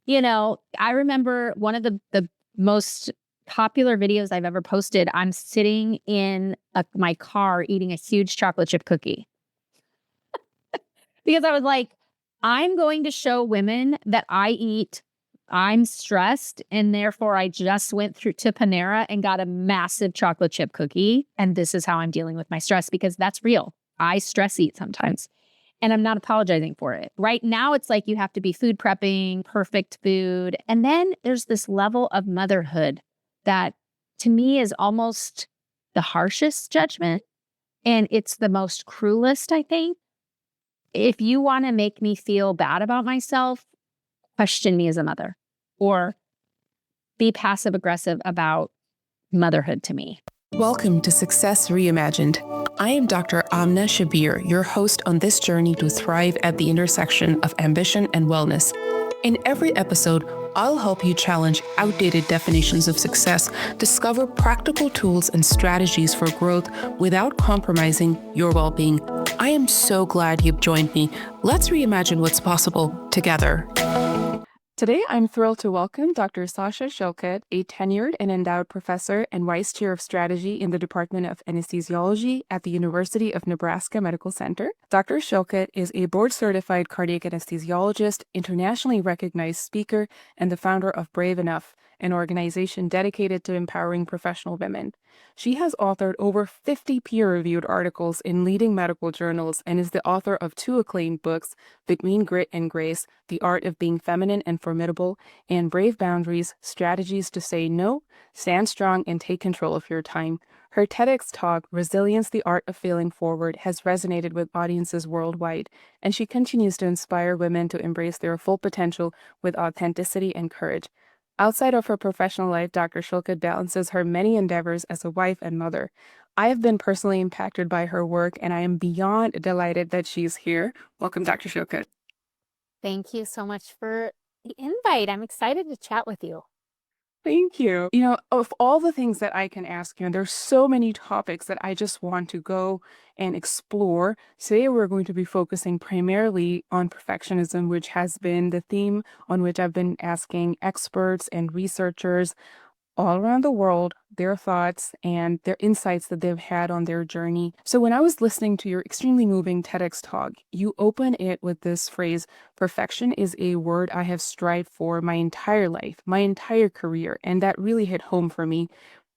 I remember one of the most popular videos I've ever posted. I'm sitting in my car eating a huge chocolate chip cookie because I was like, I'm going to show women that I'm stressed. And therefore, I just went through to Panera and got a massive chocolate chip cookie. And this is how I'm dealing with my stress because that's real. I stress eat sometimes. And I'm not apologizing for it. Right now, it's like you have to be food prepping, perfect food. And then there's this level of motherhood that to me is almost the harshest judgment. And it's the most cruelest, I think. If you want to make me feel bad about myself, question me as a mother or be passive aggressive about motherhood to me. Welcome to Success Reimagined. I am Dr. Amna Shabbir, your host on this journey to thrive at the intersection of ambition and wellness. In every episode, I'll help you challenge outdated definitions of success, discover practical tools and strategies for growth without compromising your well-being. I am so glad you've joined me. Let's reimagine what's possible together. Today, I'm thrilled to welcome Dr. Sasha Shillcutt, a tenured and endowed professor and vice chair of strategy in the Department of Anesthesiology at the University of Nebraska Medical Center. Dr. Shillcutt is a board-certified cardiac anesthesiologist, internationally recognized speaker, and the founder of Brave Enough, an organization dedicated to empowering professional women. She has authored over 50 peer-reviewed articles in leading medical journals and is the author of 2 acclaimed books, Between Grit and Grace, The Art of Being Feminine and Formidable, and Brave Boundaries, Strategies to Say No, Stand Strong, and Take Control of Your Time. Her TEDx talk, Resilience, the Art of Failing Forward, has resonated with audiences worldwide, and she continues to inspire women to embrace their full potential with authenticity and courage. Outside of her professional life, Dr. Shillcutt balances her many endeavors as a wife and mother. I have been personally impacted by her work, and I am beyond delighted that she's here. Welcome, Dr. Shillcutt. Thank you so much for the invite. I'm excited to chat with you. Thank you. Of all the things that I can ask you, and there's so many topics that I just want to go and explore. Today, we're going to be focusing primarily on perfectionism, which has been the theme on which I've been asking experts and researchers all around the world their thoughts and their insights that they've had on their journey. So when I was listening to your extremely moving TEDx talk, you open it with this phrase, perfection is a word I have strived for my entire life, my entire career, and that really hit home for me.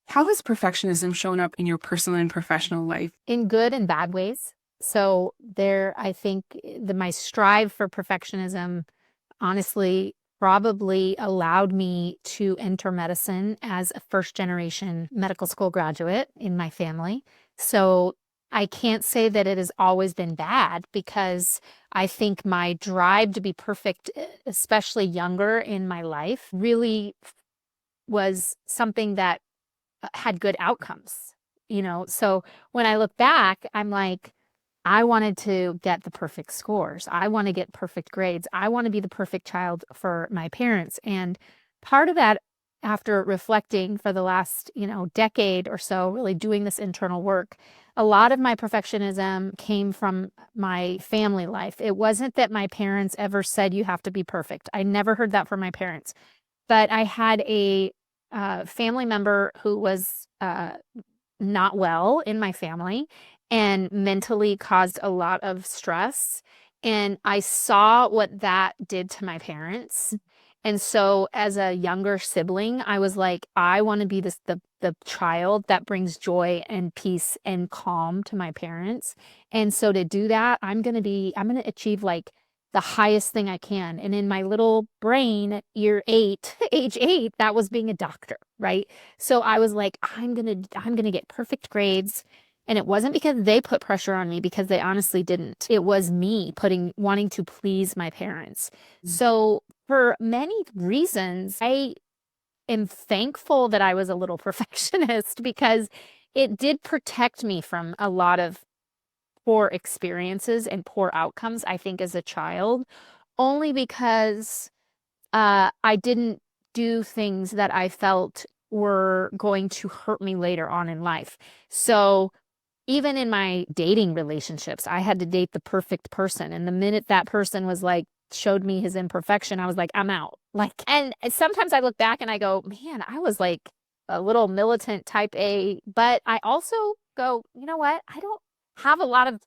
How has perfectionism shown up in your personal and professional life? In good and bad ways. So I think my strive for perfectionism, honestly, probably allowed me to enter medicine as a first-generation medical school graduate in my family. So I can't say that it has always been bad because I think my drive to be perfect, especially younger in my life, really was something that had good outcomes, So when I look back, I'm like, I wanted to get the perfect scores. I want to get perfect grades. I want to be the perfect child for my parents. And part of that, after reflecting for the last, decade or so, really doing this internal work, a lot of my perfectionism came from my family life. It wasn't that my parents ever said you have to be perfect. I never heard that from my parents. But I had a family member who was not well in my family and mentally caused a lot of stress. And I saw what that did to my parents. And so as a younger sibling, I was like, I want to be the child that brings joy and peace and calm to my parents. And so to do that, I'm going to achieve like the highest thing I can. And in my little brain, age 8, that was being a doctor, right? So I was like, I'm going to get perfect grades. And it wasn't because they put pressure on me, because they honestly didn't. It was me wanting to please my parents. So for many reasons, I am thankful that I was a little perfectionist because it did protect me from a lot of poor experiences and poor outcomes, I think, as a child, only because I didn't do things that I felt were going to hurt me later on in life. So even in my dating relationships, I had to date the perfect person. And the minute that person was like, showed me his imperfection, I was like, I'm out. Like, and sometimes I look back and I go, man, I was like a little militant type A, but I also go, you know what? I don't have a lot of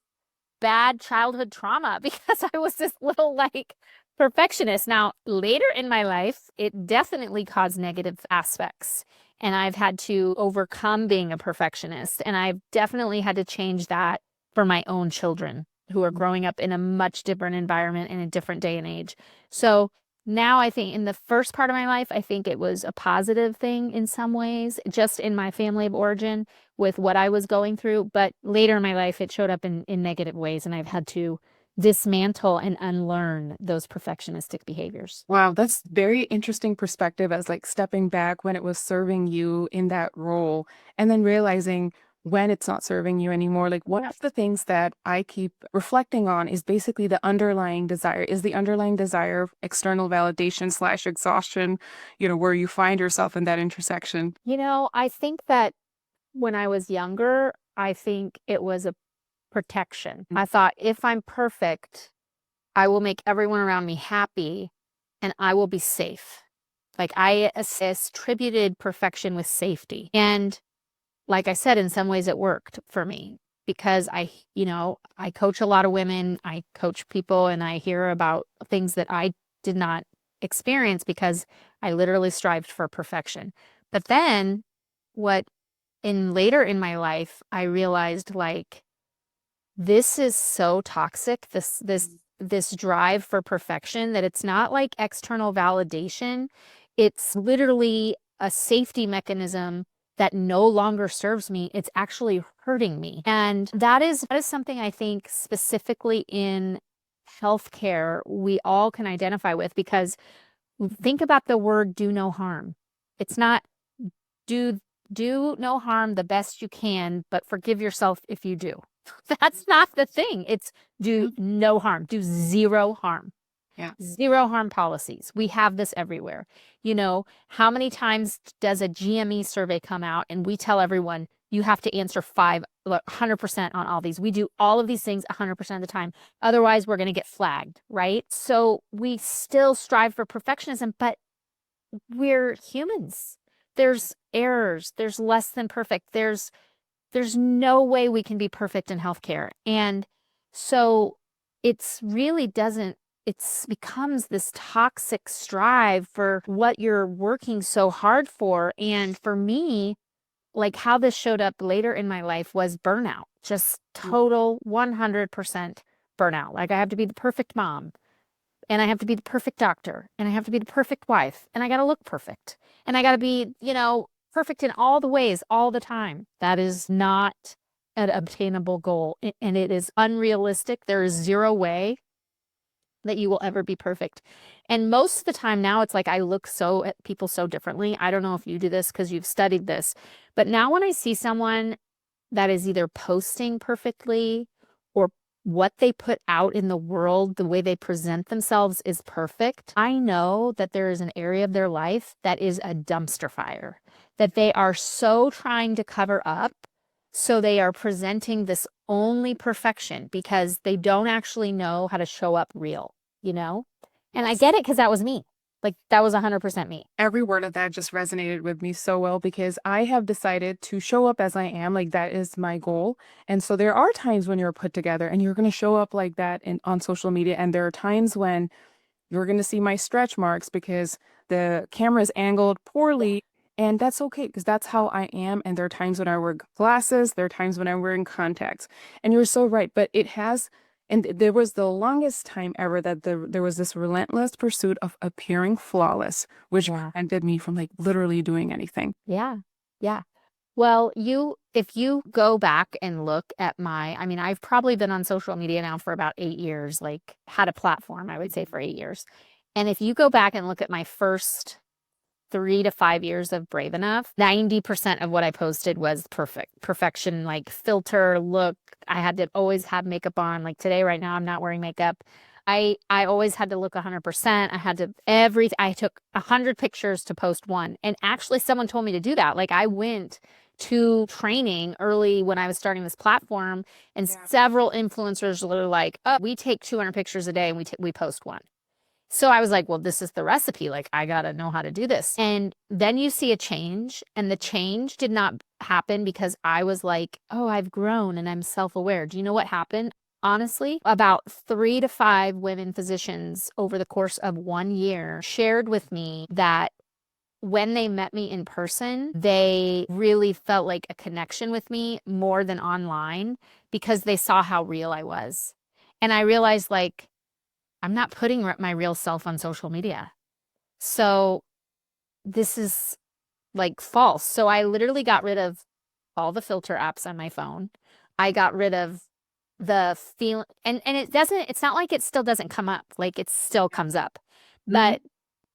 bad childhood trauma because I was this little like perfectionist. Now, later in my life, it definitely caused negative aspects. And I've had to overcome being a perfectionist. And I've definitely had to change that for my own children who are growing up in a much different environment in a different day and age. So now I think in the first part of my life, I think it was a positive thing in some ways, just in my family of origin with what I was going through. But later in my life, it showed up in negative ways. And I've had to dismantle and unlearn those perfectionistic behaviors. Wow, that's very interesting perspective as like stepping back when it was serving you in that role and then realizing when it's not serving you anymore. Like one of the things that I keep reflecting on is basically the underlying desire. Is the underlying desire external validation / exhaustion, where you find yourself in that intersection? I think that when I was younger, I think it was a protection. I thought if I'm perfect, I will make everyone around me happy and I will be safe. Like I attributed perfection with safety. And like I said, in some ways it worked for me because I coach a lot of women, I coach people and I hear about things that I did not experience because I literally strived for perfection. But then later in my life, I realized like, this is so toxic, this drive for perfection, that it's not like external validation. It's literally a safety mechanism that no longer serves me. It's actually hurting me. And that is something I think specifically in healthcare, we all can identify with, because think about the word do no harm. It's not do no harm the best you can, but forgive yourself if you do. That's not the thing. It's do no harm, do zero harm. Yeah. Zero harm policies. We have this everywhere. How many times does a GME survey come out and we tell everyone you have to answer 100% on all these? We do all of these things 100% of the time. Otherwise, we're going to get flagged, right? So we still strive for perfectionism, but we're humans. There's errors. There's less than perfect. There's no way we can be perfect in healthcare. And so it becomes this toxic strive for what you're working so hard for. And for me, like how this showed up later in my life was burnout, just total 100% burnout. Like I have to be the perfect mom, and I have to be the perfect doctor, and I have to be the perfect wife, and I got to look perfect, and I got to be, perfect in all the ways, all the time. That is not an obtainable goal, and it is unrealistic. There is zero way that you will ever be perfect. And most of the time now, it's like I look at people so differently. I don't know if you do this because you've studied this, but now when I see someone that is either posting perfectly or what they put out in the world, the way they present themselves is perfect, I know that there is an area of their life that is a dumpster fire, that they are so trying to cover up. So they are presenting this only perfection because they don't actually know how to show up real, And I get it because that was me. Like that was 100% me. Every word of that just resonated with me so well because I have decided to show up as I am. Like that is my goal. And so there are times when you're put together and you're going to show up like that on social media. And there are times when you're going to see my stretch marks because the camera is angled poorly. And that's okay because that's how I am. And there are times when I wear glasses. There are times when I'm wearing contacts. And you're so right. But and there was the longest time ever that there was this relentless pursuit of appearing flawless, which prevented me from like literally doing anything. Yeah. Yeah. Well, if you go back and look at I've probably been on social media now for about 8 years, like had a platform, I would say, for 8 years. And if you go back and look at my first 3 to 5 years of Brave Enough, 90% of what I posted was perfection, like filter, look. I had to always have makeup on. Like today, right now, I'm not wearing makeup. I always had to look 100%. I took 100 pictures to post one. And actually someone told me to do that. Like I went to training early when I was starting this platform, and several influencers were like, oh, we take 200 pictures a day and we post one. So I was like, well, this is the recipe. Like, I got to know how to do this. And then you see a change, and the change did not happen because I was like, oh, I've grown and I'm self-aware. Do you know what happened? Honestly, about 3 to 5 women physicians over the course of 1 year shared with me that when they met me in person, they really felt like a connection with me more than online because they saw how real I was. And I realized, like, I'm not putting my real self on social media. So this is like false. So I literally got rid of all the filter apps on my phone. I got rid of the feel, and it's not like it still doesn't come up. Like, it still comes up. But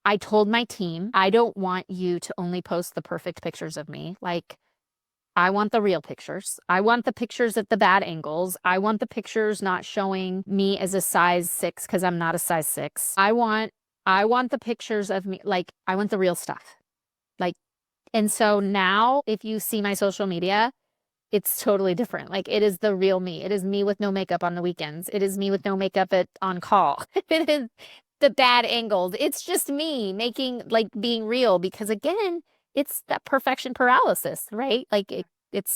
I told my team, I don't want you to only post the perfect pictures of me. Like, I want the real pictures. I want the pictures at the bad angles. I want the pictures not showing me as a size 6 because I'm not a size 6. I want the pictures of me, like, I want the real stuff. Like, and so now if you see my social media, it's totally different. Like, it is the real me. It is me with no makeup on the weekends. It is me with no makeup on call. It is the bad angles. It's just me being real, because again, it's that perfection paralysis, right? Like, it's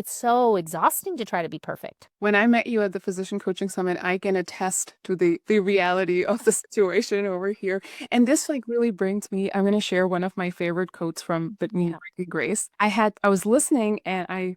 so exhausting to try to be perfect. When I met you at the Physician Coaching Summit, I can attest to the reality of the situation over here. And this really brings me, I'm going to share one of my favorite quotes from Brittany Grace. I was listening, and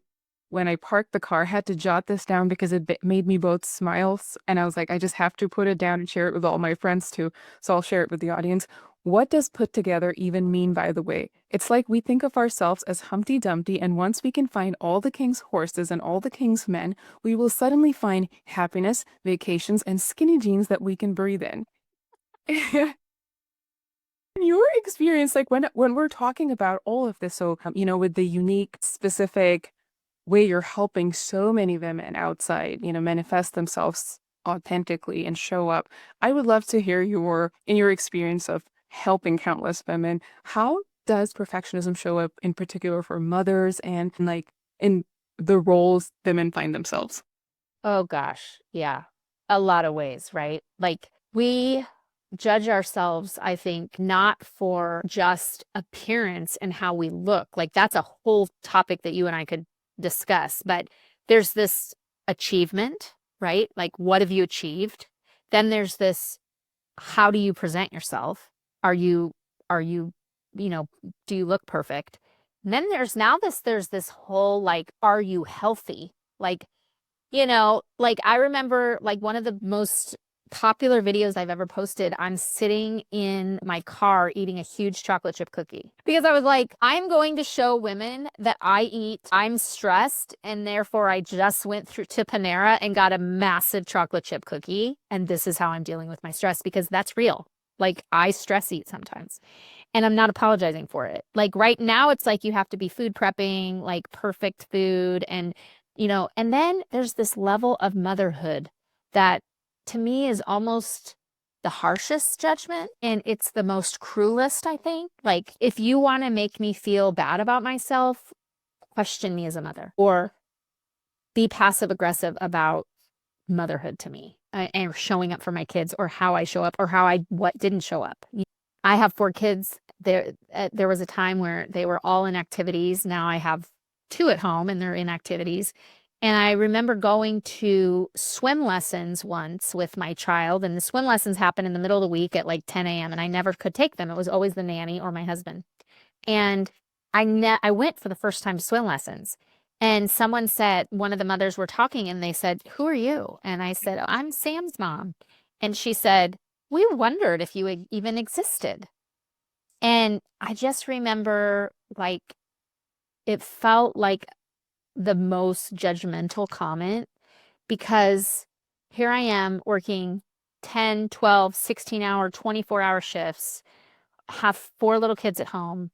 when I parked the car, had to jot this down because it made me both smile. And I was like, I just have to put it down and share it with all my friends too. So I'll share it with the audience. What does put together even mean, by the way? It's like we think of ourselves as Humpty Dumpty, and once we can find all the king's horses and all the king's men, we will suddenly find happiness, vacations, and skinny jeans that we can breathe in. In your experience, like when we're talking about all of this, so, with the unique, specific way you're helping so many women outside, manifest themselves authentically and show up, I would love to hear in your experience of helping countless women, how does perfectionism show up in particular for mothers and like in the roles women find themselves? Oh gosh, yeah. A lot of ways, right? Like, we judge ourselves, I think, not for just appearance and how we look. Like, that's a whole topic that you and I could discuss. But there's this achievement, right? Like, what have you achieved? Then there's this, how do you present yourself? Are you, do you look perfect? And then there's this whole, like, are you healthy? Like, like, I remember, like, one of the most popular videos I've ever posted, I'm sitting in my car eating a huge chocolate chip cookie because I was like, I'm going to show women that I'm stressed, and therefore I just went through to Panera and got a massive chocolate chip cookie, and this is how I'm dealing with my stress, because that's real. Like, I stress eat sometimes, and I'm not apologizing for it. Like, right now, it's like you have to be food prepping, like, perfect food, and and then there's this level of motherhood that to me is almost the harshest judgment, and it's the most cruelest, I think. Like, if you want to make me feel bad about myself, question me as a mother, or be passive aggressive about motherhood to me, and showing up for my kids, or how I show up, or what didn't show up. I have 4 kids. There was a time where they were all in activities. Now I have 2 at home, and they're in activities. And I remember going to swim lessons once with my child, and the swim lessons happened in the middle of the week at like 10 a.m. and I never could take them. It was always the nanny or my husband. And I went for the first time to swim lessons, and someone said, one of the mothers were talking, and they said, "Who are you?" And I said, "I'm Sam's mom." And she said, "We wondered if you even existed." And I just remember, like, it felt like the most judgmental comment, because here I am working 10, 12, 16-hour, 24-hour shifts, have 4 little kids at home,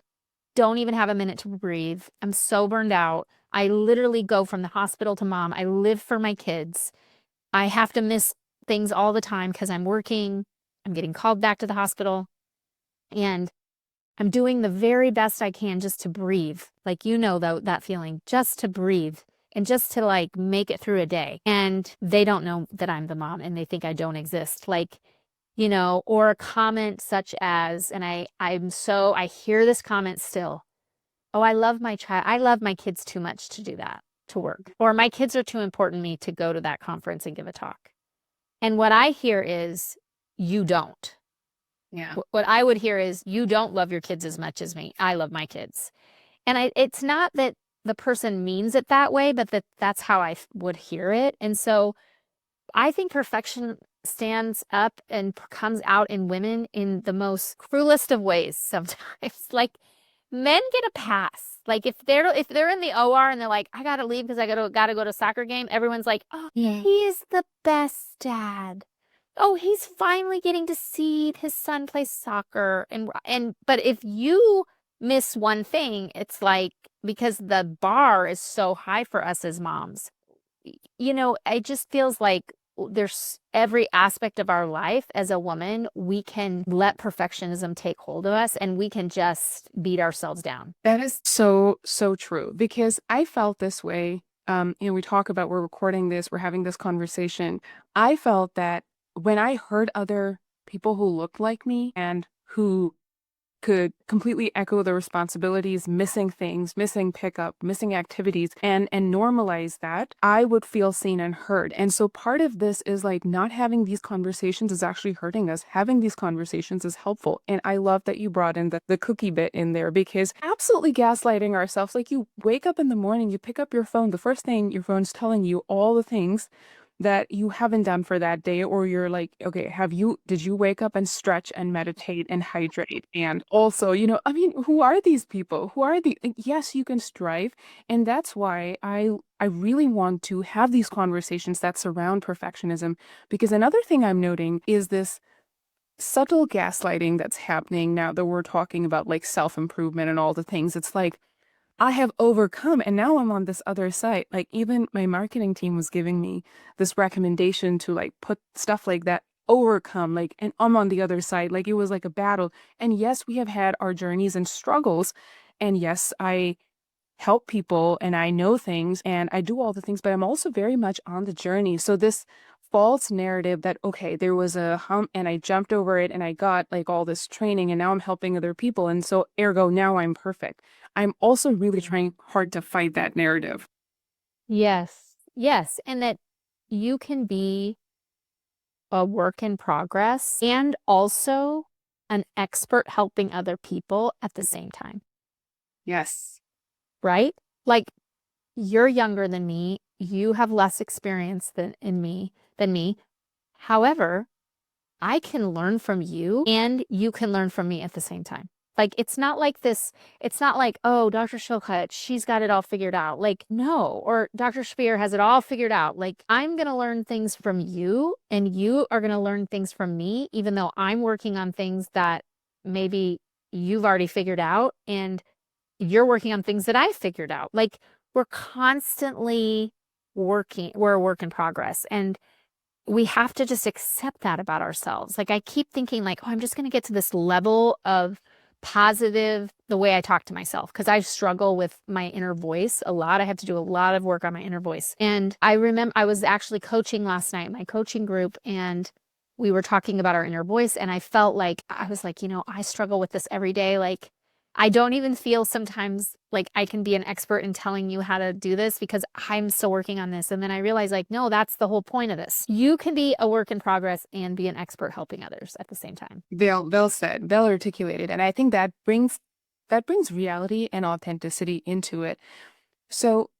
don't even have a minute to breathe. I'm so burned out. I literally go from the hospital to mom. I live for my kids. I have to miss things all the time because I'm working. I'm getting called back to the hospital. And I'm doing the very best I can just to breathe. Like, that feeling, just to breathe and just to, like, make it through a day. And they don't know that I'm the mom, and they think I don't exist. Like, or a comment such as, and I hear this comment still. Oh, I love my child. I love my kids too much to do that, to work. Or my kids are too important to me to go to that conference and give a talk. And what I hear is, you don't. Yeah. What I would hear is, you don't love your kids as much as me. I love my kids. And it's not that the person means it that way, but that's how I would hear it. And so I think perfection stands up and comes out in women in the most cruelest of ways sometimes. Like, men get a pass. Like, if they're in the OR and they're like, I gotta leave because I gotta go to soccer game, everyone's like, oh, Yeah. he is the best dad. Oh, he's finally getting to see his son play soccer. But if you miss one thing, it's like, because the bar is so high for us as moms, it just feels like there's every aspect of our life as a woman, we can let perfectionism take hold of us and we can just beat ourselves down. That is so, so true, because I felt this way. We talk about, we're recording this, we're having this conversation. I felt that when I heard other people who looked like me and who could completely echo the responsibilities, missing things, missing pickup, missing activities, and normalize that, I would feel seen and heard. And so part of this is like, not having these conversations is actually hurting us. Having these conversations is helpful. And I love that you brought in the cookie bit in there, because absolutely gaslighting ourselves. Like, you wake up in the morning, you pick up your phone, the first thing your phone's telling you all the things that you haven't done for that day, or you're like, okay, did you wake up and stretch and meditate and hydrate? And also, who are these people? Who are the, yes, you can strive. And that's why I really want to have these conversations that surround perfectionism, because another thing I'm noting is this subtle gaslighting that's happening now that we're talking about, like, self-improvement and all the things. It's like, I have overcome, and now I'm on this other side. Like, even my marketing team was giving me this recommendation to, like, put stuff like that, overcome, like, and I'm on the other side. Like, it was like a battle. And yes, we have had our journeys and struggles. And yes, I help people and I know things and I do all the things, but I'm also very much on the journey. So this false narrative that, okay, there was a hump and I jumped over it and I got like all this training and now I'm helping other people. And so ergo, now I'm perfect. I'm also really trying hard to fight that narrative. Yes. Yes. And that you can be a work in progress and also an expert helping other people at the same time. Yes. Right? Like, you're younger than me. You have less experience than me. However, I can learn from you and you can learn from me at the same time. Like, it's not like, oh, Dr. Shillcutt, she's got it all figured out. Like, no, or Dr. Shabbir has it all figured out. Like, I'm going to learn things from you and you are going to learn things from me, even though I'm working on things that maybe you've already figured out and you're working on things that I figured out. Like, we're constantly working, we're a work in progress. And we have to just accept that about ourselves. Like, I keep thinking like, oh, I'm just going to get to this level of positive, the way I talk to myself, because I struggle with my inner voice a lot. I have to do a lot of work on my inner voice. And I remember I was actually coaching last night, my coaching group, and we were talking about our inner voice. And I felt like, I was like, I struggle with this every day. Like, I don't even feel sometimes like I can be an expert in telling you how to do this because I'm still working on this. And then I realized, like, no, that's the whole point of this. You can be a work in progress and be an expert helping others at the same time. Well said, well articulated. And I think that brings reality and authenticity into it. So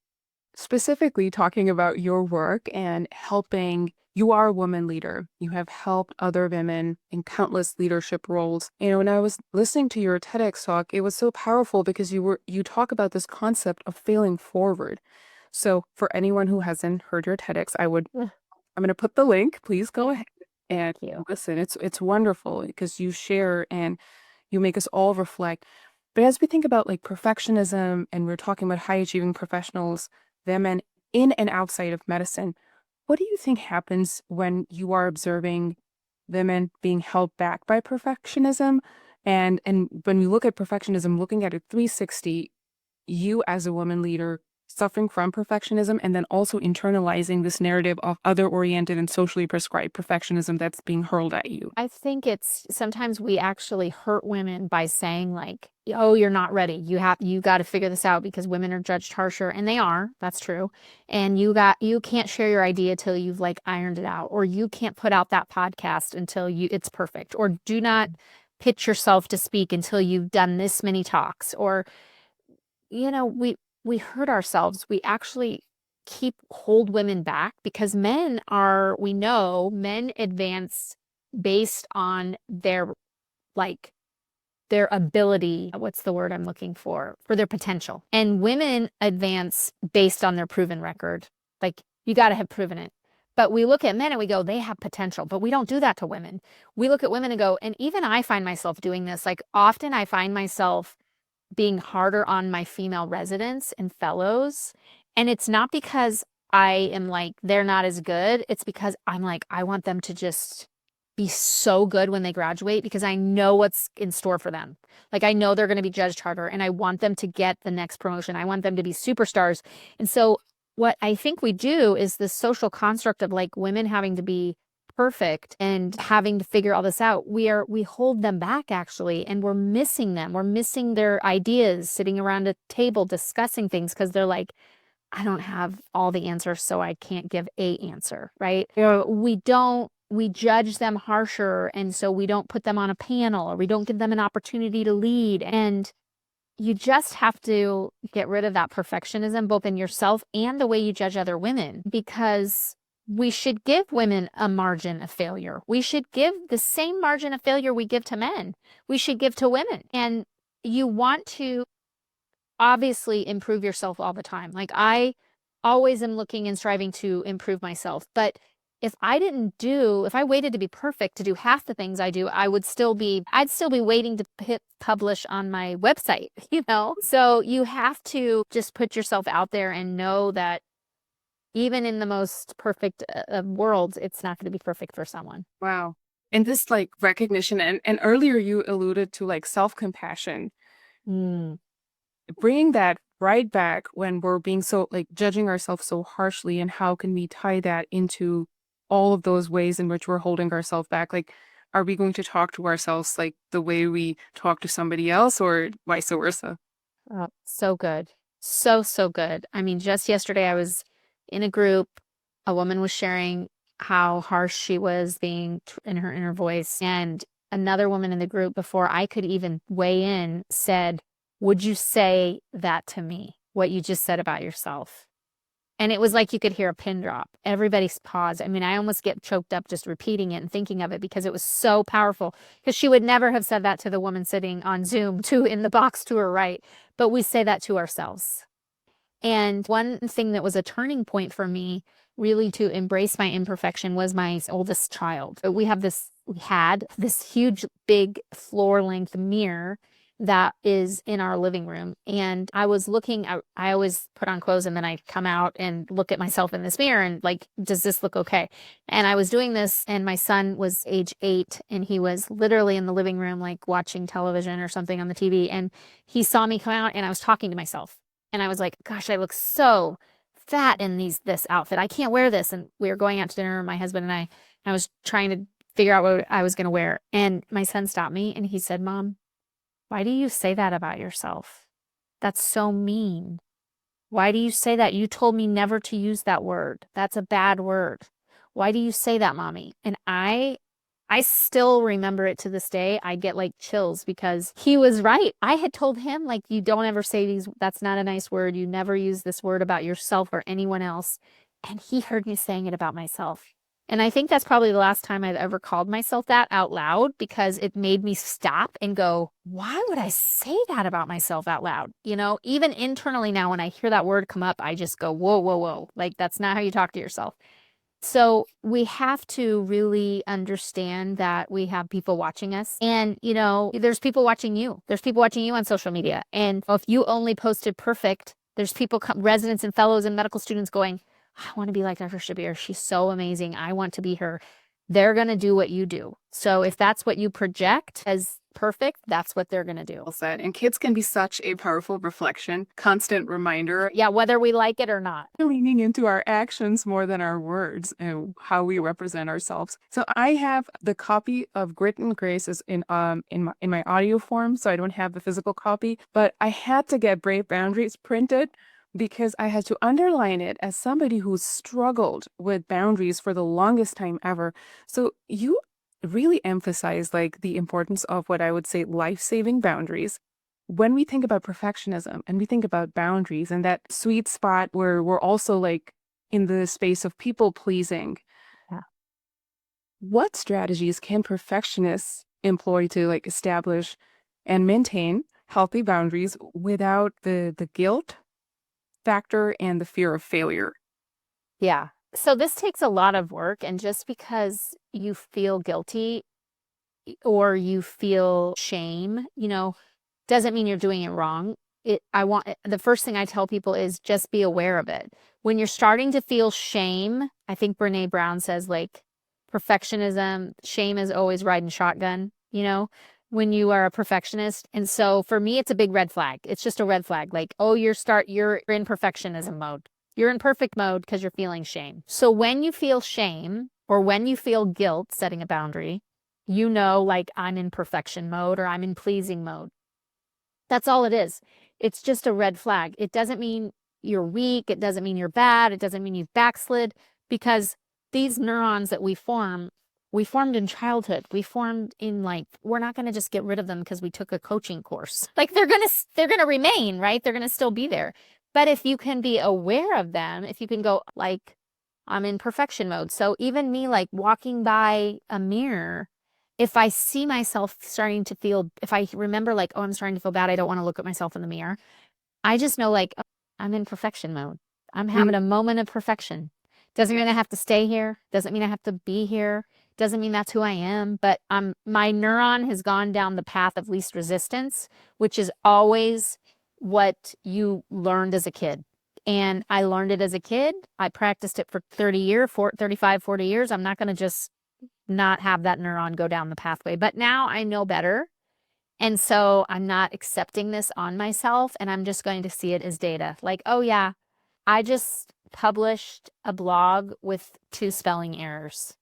specifically talking about your work and helping, you are a woman leader. You have helped other women in countless leadership roles. When I was listening to your TEDx talk, it was so powerful because you talk about this concept of failing forward. So for anyone who hasn't heard your TEDx, I'm going to put the link. Please go ahead and listen. It's wonderful because you share and you make us all reflect. But as we think about like perfectionism, and we're talking about high achieving professionals, women in and outside of medicine, what do you think happens when you are observing women being held back by perfectionism? And when we look at perfectionism, looking at it 360, you as a woman leader suffering from perfectionism and then also internalizing this narrative of other-oriented and socially prescribed perfectionism that's being hurled at you? I think it's sometimes we actually hurt women by saying like, oh, you're not ready. You got to figure this out because women are judged harsher, and they are. That's true. And you can't share your idea till you've like ironed it out, or you can't put out that podcast until it's perfect, or do not pitch yourself to speak until you've done this many talks, or we hurt ourselves. We actually hold women back because we know men advance based on their ability. What's the word I'm looking for their potential. And women advance based on their proven record. Like, you got to have proven it. But we look at men and we go, they have potential, but we don't do that to women. We look at women and go, and even I find myself doing this. Like, often I find myself being harder on my female residents and fellows. And it's not because I am like, they're not as good. It's because I'm like, I want them to just be so good when they graduate because I know what's in store for them. Like, I know they're going to be judged harder, and I want them to get the next promotion. I want them to be superstars. And so what I think we do is this social construct of like women having to be perfect and having to figure all this out. We hold them back actually, and we're missing them. We're missing their ideas sitting around a table discussing things because they're like, I don't have all the answers, so I can't give a answer, right? We judge them harsher, and so we don't put them on a panel, or we don't give them an opportunity to lead. And you just have to get rid of that perfectionism, both in yourself and the way you judge other women, because we should give women a margin of failure. We should give the same margin of failure we give to men. We should give to women. And you want to obviously improve yourself all the time. Like, I always am looking and striving to improve myself. But if I waited to be perfect to do half the things I do, I'd still be waiting to hit publish on my website, So you have to just put yourself out there and know that even in the most perfect of worlds, it's not going to be perfect for someone. Wow. And this like recognition, and earlier you alluded to like self-compassion. Bringing that right back when we're being so like judging ourselves so harshly, and how can we tie that into all of those ways in which we're holding ourselves back? Like, are we going to talk to ourselves like the way we talk to somebody else, or vice versa? Oh, so good. So good. I mean, just yesterday I was in a group. A woman was sharing how harsh she was being in her inner voice. And another woman in the group, before I could even weigh in, said, would you say that to me, what you just said about yourself? And it was like you could hear a pin drop. Everybody's paused. I mean, I almost get choked up just repeating it and thinking of it because it was so powerful. Because she would never have said that to the woman sitting on Zoom in the box to her right. But we say that to ourselves. And one thing that was a turning point for me really to embrace my imperfection was my oldest child. We had this huge, big floor-length mirror that is in our living room. And I was looking, I always put on clothes and then I come out and look at myself in this mirror and like, does this look okay? And I was doing this, and my son was age 8, and he was literally in the living room, like watching television or something on the TV. And he saw me come out, and I was talking to myself. And I was like, gosh, I look so fat in this outfit. I can't wear this. And we were going out to dinner, my husband and I was trying to figure out what I was going to wear. And my son stopped me and he said, Mom, why do you say that about yourself? That's so mean. Why do you say that? You told me never to use that word. That's a bad word. Why do you say that, Mommy? And I still remember it to this day. I get like chills because he was right. I had told him, like, you don't ever say that's not a nice word. You never use this word about yourself or anyone else. And he heard me saying it about myself. And I think that's probably the last time I've ever called myself that out loud, because it made me stop and go, why would I say that about myself out loud? Even internally now, when I hear that word come up, I just go, whoa, whoa, whoa. Like, that's not how you talk to yourself. So we have to really understand that we have people watching us, and, there's people watching you. There's people watching you on social media. And if you only posted perfect, there's people, residents and fellows and medical students going, I want to be like Dr. Shabbir. She's so amazing. I want to be her. They're going to do what you do. So if that's what you project as perfect, that's what they're going to do. Well said. And kids can be such a powerful reflection, constant reminder. Yeah, whether we like it or not. Leaning into our actions more than our words and how we represent ourselves. So I have the copy of Grit and Grace is in my audio form, so I don't have the physical copy, but I had to get Brave Boundaries printed because I had to underline it as somebody who struggled with boundaries for the longest time ever. So you really emphasize like the importance of what I would say life-saving boundaries. When we think about perfectionism and we think about boundaries and that sweet spot where we're also like in the space of people pleasing, Yeah. what strategies can perfectionists employ to like establish and maintain healthy boundaries without the guilt factor and the fear of failure? Yeah. So this takes a lot of work. And just because you feel guilty or you feel shame, doesn't mean you're doing it wrong. The first thing I tell people is just be aware of it. When you're starting to feel shame, I think Brene Brown says like perfectionism, shame is always riding shotgun, when you are a perfectionist. And so for me, it's a big red flag. It's just a red flag. Like, oh, you're in perfectionism mode. You're in perfect mode because you're feeling shame. So when you feel shame or when you feel guilt setting a boundary, like I'm in perfection mode or I'm in pleasing mode. That's all it is. It's just a red flag. It doesn't mean you're weak. It doesn't mean you're bad. It doesn't mean you've backslid, because these neurons that we formed in childhood. We formed in we're not going to just get rid of them because we took a coaching course. Like they're going to remain, right? They're going to still be there. But if you can be aware of them, if you can go like, I'm in perfection mode. So even me like walking by a mirror, if I see myself starting to feel, if I remember like, oh, I'm starting to feel bad, I don't want to look at myself in the mirror, I just know like, oh, I'm in perfection mode. I'm having a moment of perfection. Doesn't mean I have to stay here. Doesn't mean I have to be here. Doesn't mean that's who I am. But my neuron has gone down the path of least resistance, which is always what you learned as a kid. And I learned it as a kid. I practiced it for 35, 40 years. I'm not going to just not have that neuron go down the pathway. But now I know better. And so I'm not accepting this on myself, and I'm just going to see it as data. Like, oh yeah, I just published a blog with 2 spelling errors.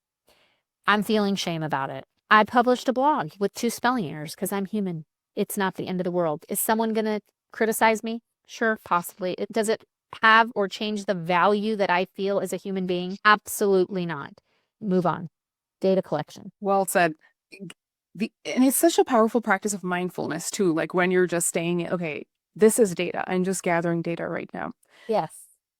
I'm feeling shame about it. I published a blog with 2 spelling errors because I'm human. It's not the end of the world. Is someone going to criticize me? Sure, possibly. Does it have or change the value that I feel as a human being? Absolutely not. Move on. Data collection. Well said. And it's such a powerful practice of mindfulness too. Like when you're just saying, okay, this is data. I'm just gathering data right now. Yes.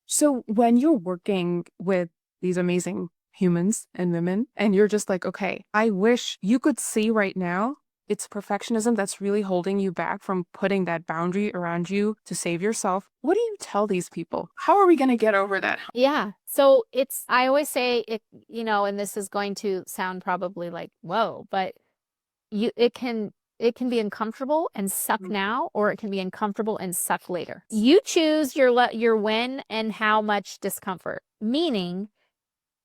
So when you're working with these amazing humans and women, and you're just like, okay, I wish you could see right now, it's perfectionism that's really holding you back from putting that boundary around you to save yourself. What do you tell these people? How are we going to get over that? Yeah. So I always say it, and this is going to sound probably like, whoa, but it can be uncomfortable and suck now, or it can be uncomfortable and suck later. You choose your when and how much discomfort, meaning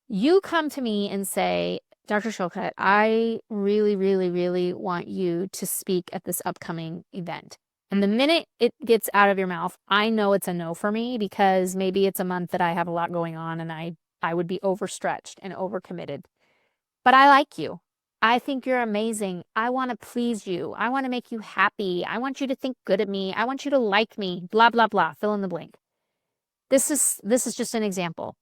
you come to me and say, Dr. Shillcutt, I really, really, really want you to speak at this upcoming event. And the minute it gets out of your mouth, I know it's a no for me, because maybe it's a month that I have a lot going on and I would be overstretched and overcommitted. But I like you. I think you're amazing. I want to please you. I want to make you happy. I want you to think good of me. I want you to like me, blah, blah, blah, fill in the blank. This is just an example.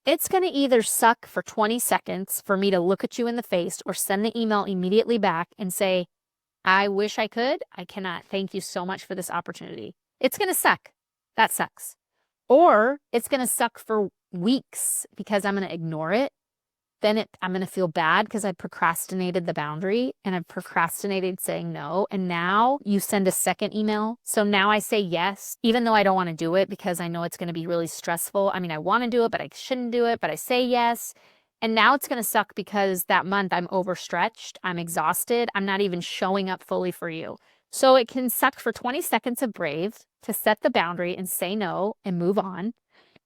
It's going to either suck for 20 seconds for me to look at you in the face or send the email immediately back and say, I wish I could. I cannot. Thank you so much for this opportunity. It's going to suck. That sucks. Or it's going to suck for weeks because I'm going to ignore it. Then I'm going to feel bad because I procrastinated the boundary and I've procrastinated saying no. And now you send a second email. So now I say yes, even though I don't want to do it because I know it's going to be really stressful. I mean, I want to do it, but I shouldn't do it, but I say yes. And now it's going to suck because that month I'm overstretched. I'm exhausted. I'm not even showing up fully for you. So it can suck for 20 seconds of brave to set the boundary and say no and move on.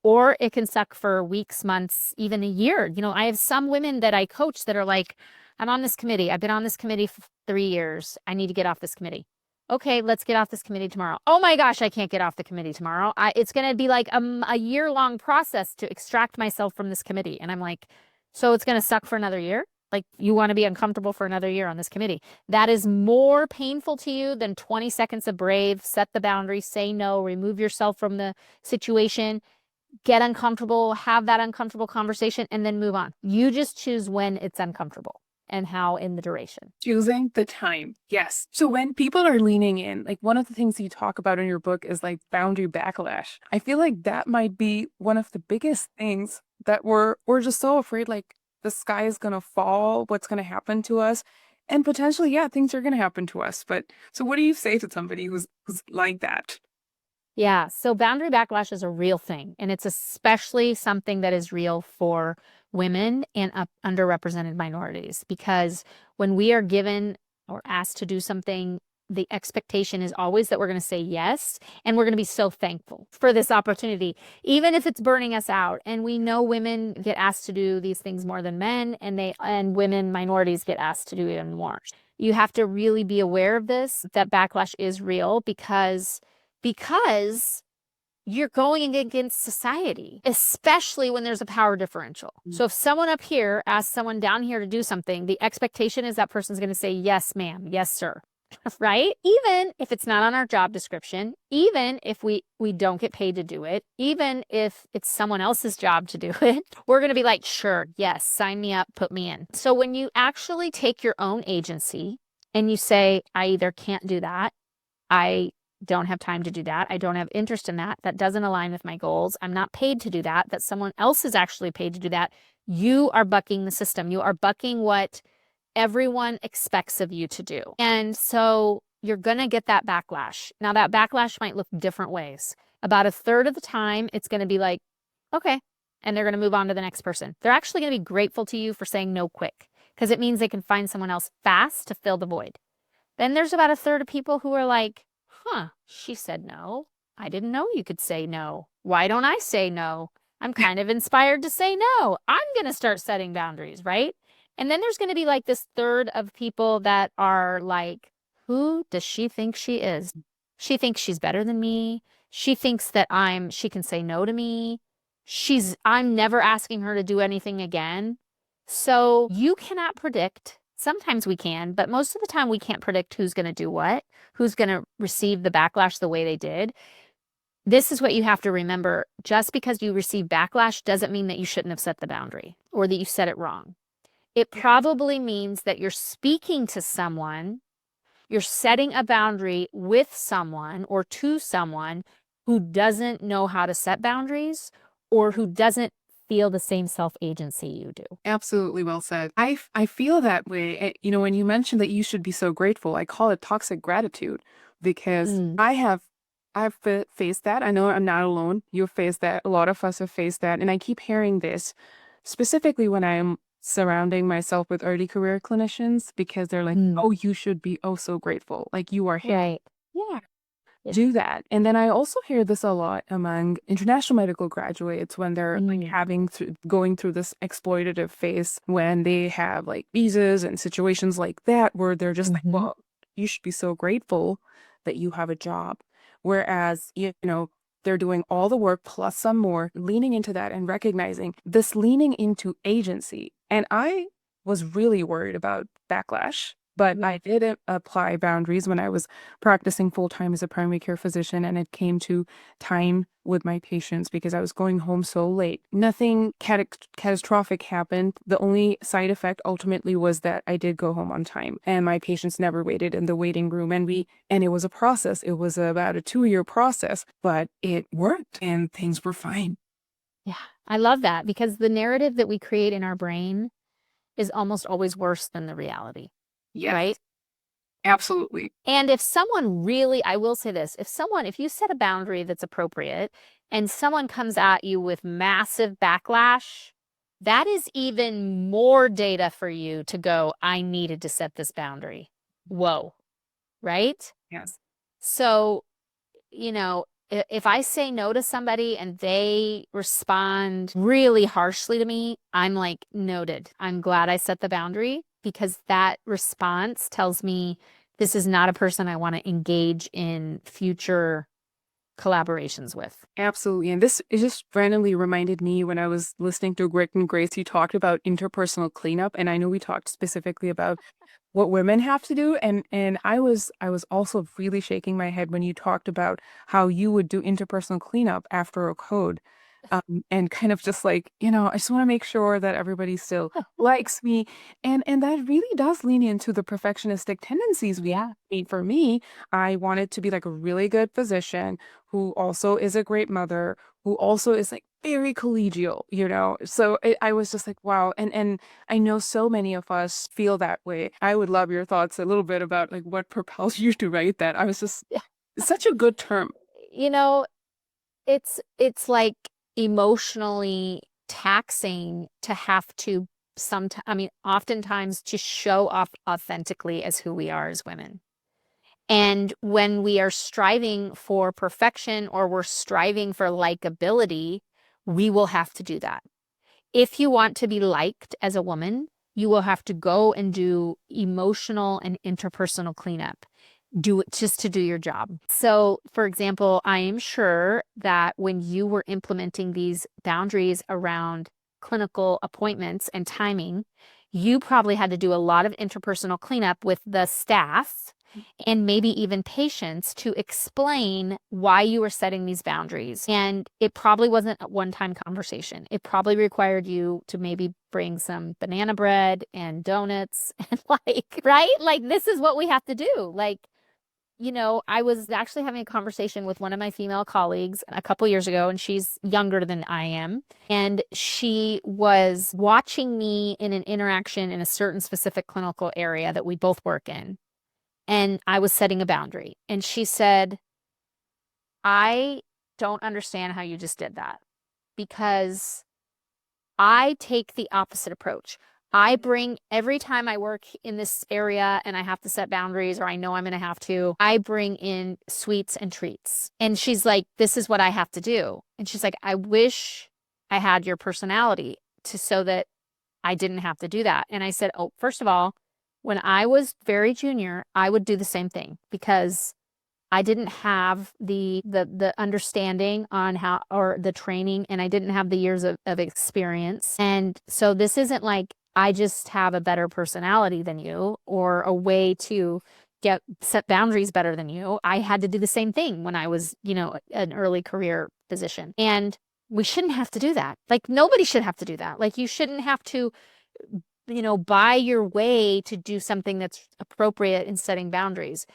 Or it can suck for weeks, months, even a year. I have some women that I coach that are like, I'm on this committee. I've been on this committee for 3 years. I need to get off this committee. Okay, let's get off this committee tomorrow. Oh my gosh, I can't get off the committee tomorrow. It's going to be like a year-long process to extract myself from this committee. And I'm like, so it's going to suck for another year? Like, you want to be uncomfortable for another year on this committee. That is more painful to you than 20 seconds of brave, set the boundary, say no, remove yourself from the situation, get uncomfortable, have that uncomfortable conversation, and then move on. You just choose when it's uncomfortable and how in the duration. Choosing the time. Yes. So when people are leaning in, like one of the things you talk about in your book is like boundary backlash. I feel like that might be one of the biggest things that we're just so afraid, like the sky is going to fall, what's going to happen to us. And potentially, yeah, things are going to happen to us. But so what do you say to somebody who's like that? Yeah, so boundary backlash is a real thing, and it's especially something that is real for women and underrepresented minorities, because when we are given or asked to do something, the expectation is always that we're going to say yes, and we're going to be so thankful for this opportunity, even if it's burning us out. And we know women get asked to do these things more than men, and women minorities get asked to do even more. You have to really be aware of this, that backlash is real, because you're going against society, especially when there's a power differential. So if someone up here asks someone down here to do something, the expectation is that person's going to say, yes, ma'am, yes, sir, right? Even if it's not on our job description, even if we don't get paid to do it, even if it's someone else's job to do it, we're going to be like, sure, yes, sign me up, put me in. So when you actually take your own agency and you say, I either can't do that, I don't have time to do that, I don't have interest in that, that doesn't align with my goals, I'm not paid to do that, that someone else is actually paid to do that, you are bucking the system. You are bucking what everyone expects of you to do. And so you're going to get that backlash. Now, that backlash might look different ways. About a third of the time, it's going to be like, okay, and they're going to move on to the next person. They're actually going to be grateful to you for saying no quick, because it means they can find someone else fast to fill the void. Then there's about a third of people who are like, she said no. I didn't know you could say no. Why don't I say no? I'm kind of inspired to say no. I'm going to start setting boundaries, right? And then there's going to be like this third of people that are like, who does she think she is? She thinks she's better than me. She thinks that she can say no to me. I'm never asking her to do anything again. So you cannot predict. Sometimes we can, but most of the time we can't predict who's going to do what, who's going to receive the backlash the way they did. This is what you have to remember. Just because you receive backlash doesn't mean that you shouldn't have set the boundary or that you set it wrong. It probably means that you're speaking to someone, you're setting a boundary with someone or to someone who doesn't know how to set boundaries or who doesn't feel the same self-agency you do. Absolutely well said. I feel that way. You know, when you mentioned that you should be so grateful, I call it toxic gratitude, because I've faced that. I know I'm not alone. You've faced that. A lot of us have faced that. And I keep hearing this specifically when I'm surrounding myself with early career clinicians, because they're like, oh, you should be so grateful. Like, you are here. Right. Yeah. Do that. And then I also hear this a lot among international medical graduates when they're like going through this exploitative phase, when they have like visas and situations like that, where they're just like, well, you should be so grateful that you have a job. Whereas, you know, they're doing all the work plus some more, leaning into that and recognizing this leaning into agency. And I was really worried about backlash. But I did apply boundaries when I was practicing full-time as a primary care physician, and it came to time with my patients because I was going home so late. Nothing catastrophic happened. The only side effect ultimately was that I did go home on time, and my patients never waited in the waiting room. And it was a process. It was about a 2-year process, but it worked and things were fine. Yeah, I love that, because the narrative that we create in our brain is almost always worse than the reality. Yes. Right? Absolutely. And if someone really, I will say this, if you set a boundary that's appropriate and someone comes at you with massive backlash, that is even more data for you to go, I needed to set this boundary. Whoa. Right? Yes. So, you know, if I say no to somebody and they respond really harshly to me, I'm like, noted. I'm glad I set the boundary. because that response tells me this is not a person I want to engage in future collaborations with. Absolutely. And this is just randomly reminded me when I was listening to Grit and Grace, you talked about interpersonal cleanup. And I know we talked specifically about what women have to do. And I was also really shaking my head when you talked about how you would do interpersonal cleanup after a code. And kind of just like, I just want to make sure that everybody still likes me. And that really does lean into the perfectionistic tendencies we have. I mean, for me, I wanted to be like a really good physician who also is a great mother, who also is like very collegial. So I was just like, wow. And I know so many of us feel that way. I would love your thoughts a little bit about like what propels you to write that. I was just such a good term. You know, it's like emotionally taxing to have to oftentimes to show up authentically as who we are as women. And when we are striving for perfection or we're striving for likability, we will have to do that. If you want to be liked as a woman, you will have to go and do emotional and interpersonal cleanup. Do it just to do your job. So, for example, I am sure that when you were implementing these boundaries around clinical appointments and timing, you probably had to do a lot of interpersonal cleanup with the staff and maybe even patients to explain why you were setting these boundaries. And it probably wasn't a one-time conversation. It probably required you to maybe bring some banana bread and donuts and right? Like, this is what we have to do. Like, I was actually having a conversation with one of my female colleagues a couple years ago, and she's younger than I am. And she was watching me in an interaction in a certain specific clinical area that we both work in. And I was setting a boundary. And she said, I don't understand how you just did that, because I take the opposite approach. I bring every time I work in this area and I have to set boundaries, or I know I'm going to have to, I bring in sweets and treats. And she's like, this is what I have to do. And she's like, I wish I had your personality so that I didn't have to do that. And I said, oh, first of all, when I was very junior, I would do the same thing because I didn't have the understanding on how, or the training, and I didn't have the years of experience. And so this isn't like I just have a better personality than you or a way to set boundaries better than you. I had to do the same thing when I was, an early career physician. And we shouldn't have to do that. Like, nobody should have to do that. Like, you shouldn't have to buy your way to do something that's appropriate in setting boundaries.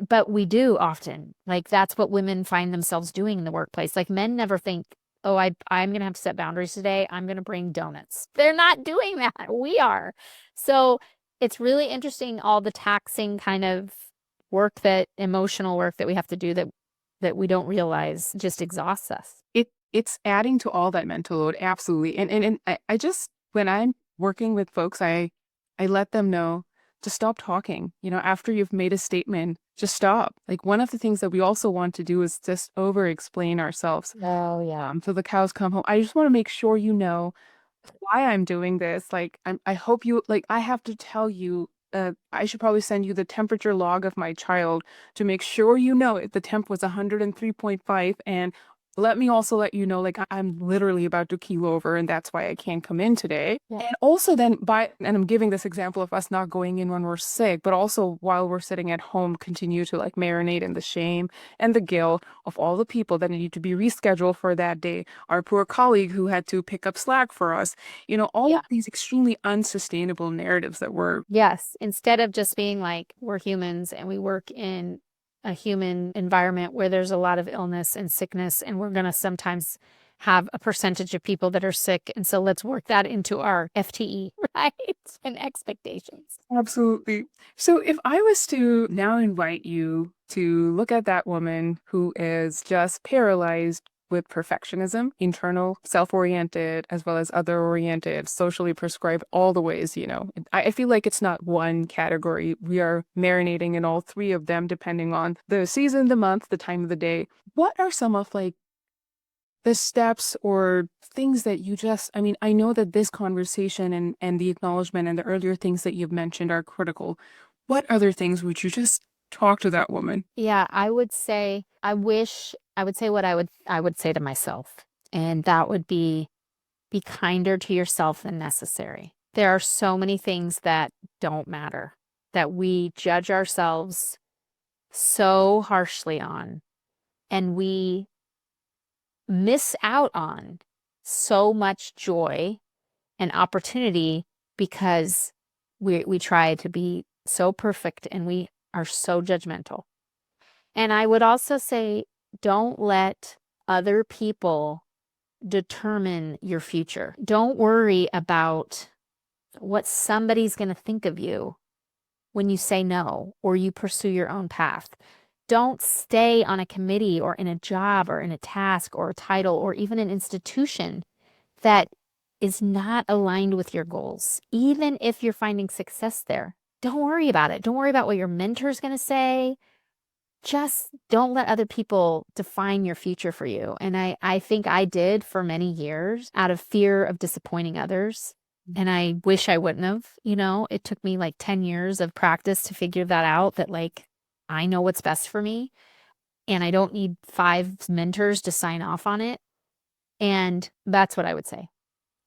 But we do often. Like, that's what women find themselves doing in the workplace. Like, men never think, oh, I'm going to have to set boundaries today. I'm going to bring donuts. They're not doing that. We are. So it's really interesting, all the taxing kind of emotional work that we have to do that we don't realize just exhausts us. It's adding to all that mental load. Absolutely. And I just, when I'm working with folks, I let them know to stop talking. After you've made a statement, just stop. Like, one of the things that we also want to do is just over explain ourselves. Oh, yeah. So the cows come home. I just want to make sure you know why I'm doing this. Like, I hope you, like, I have to tell you, I should probably send you the temperature log of my child to make sure the temp was 103.5. And let me also let you know, like, I'm literally about to keel over, and that's why I can't come in today. Yeah. And also then and I'm giving this example of us not going in when we're sick, but also while we're sitting at home, continue to like marinate in the shame and the guilt of all the people that need to be rescheduled for that day. Our poor colleague who had to pick up slack for us, all of these extremely unsustainable narratives that we're. Yes. Instead of just being like, we're humans and we work in a human environment where there's a lot of illness and sickness, and we're going to sometimes have a percentage of people that are sick. And so let's work that into our FTE, right? And expectations. Absolutely. So if I was to now invite you to look at that woman who is just paralyzed with perfectionism, internal, self-oriented, as well as other-oriented, socially prescribed, all the ways, I feel like it's not one category. We are marinating in all three of them, depending on the season, the month, the time of the day. What are some of like the steps or things that you just, I know that this conversation and the acknowledgement and the earlier things that you've mentioned are critical. What other things would you just talk to that woman? Yeah, I would say I would say what I would say to myself. And that would be kinder to yourself than necessary. There are so many things that don't matter, that we judge ourselves so harshly on, and we miss out on so much joy and opportunity because we try to be so perfect and we are so judgmental. And I would also say, don't let other people determine your future. Don't worry about what somebody's going to think of you when you say no or you pursue your own path. Don't stay on a committee or in a job or in a task or a title or even an institution that is not aligned with your goals. Even if you're finding success there, don't worry about it. Don't worry about what your mentor's going to say. Just don't let other people define your future for you. And I think I did for many years out of fear of disappointing others. And I wish I wouldn't have, it took me like 10 years of practice to figure that out, that like, I know what's best for me and I don't need 5 mentors to sign off on it. And that's what I would say.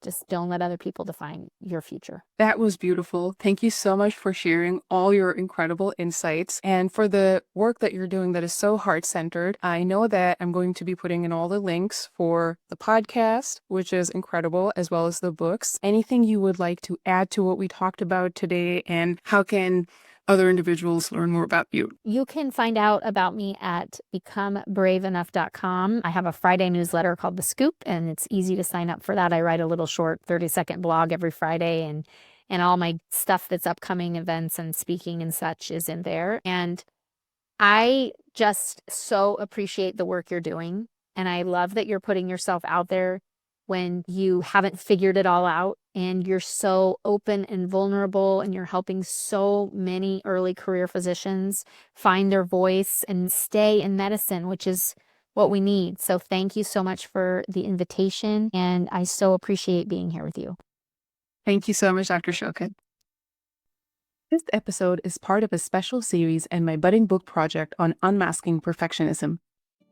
Just don't let other people define your future. That was beautiful. Thank you so much for sharing all your incredible insights and for the work that you're doing that is so heart-centered. I know that I'm going to be putting in all the links for the podcast, which is incredible, as well as the books. Anything you would like to add to what we talked about today, and how can other individuals learn more about you? You can find out about me at becomebraveenough.com. I have a Friday newsletter called The Scoop, and it's easy to sign up for that. I write a little short 30-second blog every Friday, and all my stuff that's upcoming events and speaking and such is in there. And I just so appreciate the work you're doing. And I love that you're putting yourself out there when you haven't figured it all out, and you're so open and vulnerable, and you're helping so many early career physicians find their voice and stay in medicine, which is what we need. So thank you so much for the invitation, and I so appreciate being here with you. Thank you so much, Dr. Shillcutt. This episode is part of a special series and my budding book project on unmasking perfectionism.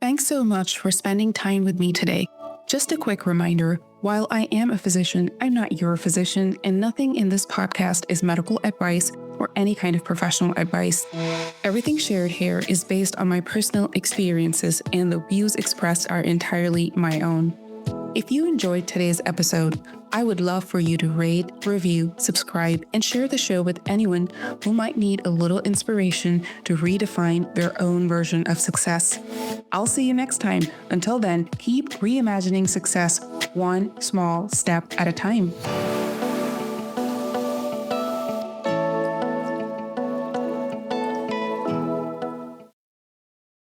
Thanks so much for spending time with me today. Just a quick reminder, while I am a physician, I'm not your physician, and nothing in this podcast is medical advice or any kind of professional advice. Everything shared here is based on my personal experiences, and the views expressed are entirely my own. If you enjoyed today's episode, I would love for you to rate, review, subscribe, and share the show with anyone who might need a little inspiration to redefine their own version of success. I'll see you next time. Until then, keep reimagining success one small step at a time.